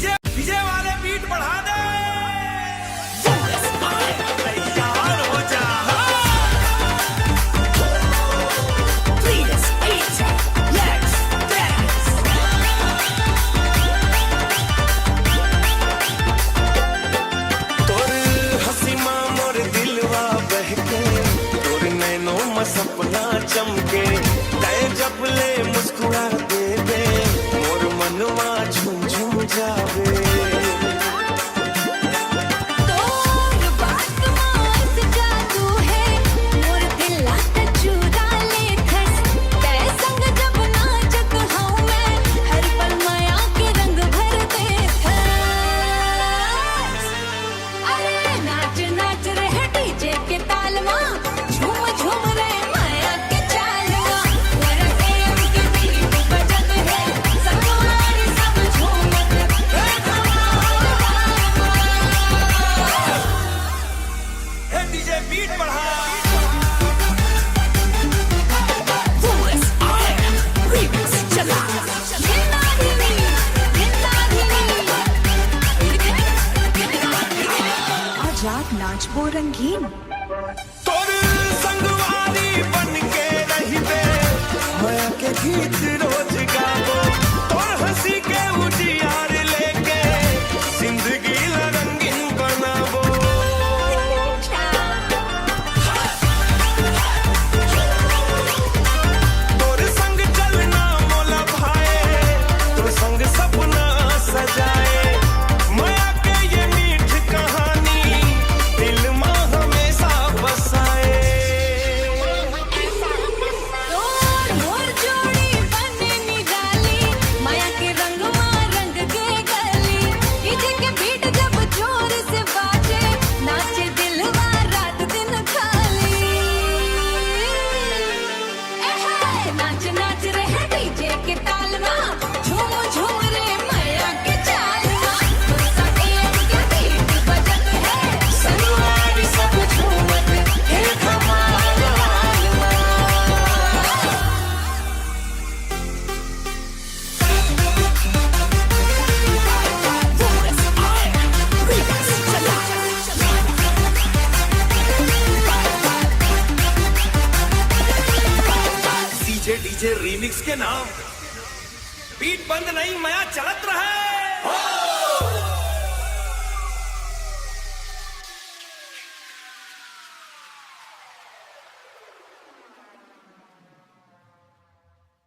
DJ DJ वाले beat बढ़ा दे। तैयार हो जा। Please eat, let's dance। तोर हंसी मां मोर दिलवा बहके, तोर नैनों में सपना चमके, तय जब ले मुस्कुरा दे दे, मोर मनवा झूम झूम जावे। बीट बढ़ा। चला आजाद नाचबो रंगीन। तोर संगवारी बन के रहिबे, माया के गीत रोज गाबो, तोर हंसी के उजियार लेके जिंदगी रंगीन बनाबो। तोर संग चलना मोला भाए, तोर संग सपना सजाए, माया के ये मीठ कहानी दिल में हमेशा बसाए। मोर जोड़ी बने निराली, माया के रंग मां रंग के गली, डीजे के बीट जब जोर से बाजे, नाचे दिलवा रात दिन खाली। नाच नाच रहे डीजे के ताल में, झूम झूम रे माया के चाल में, गुस्सा के बीट बजत है, सनवारी सब झूमत है धमाल। डीजे डीजे रीमिक्स के नाम बीट बंद नहीं, माया चलत रहे।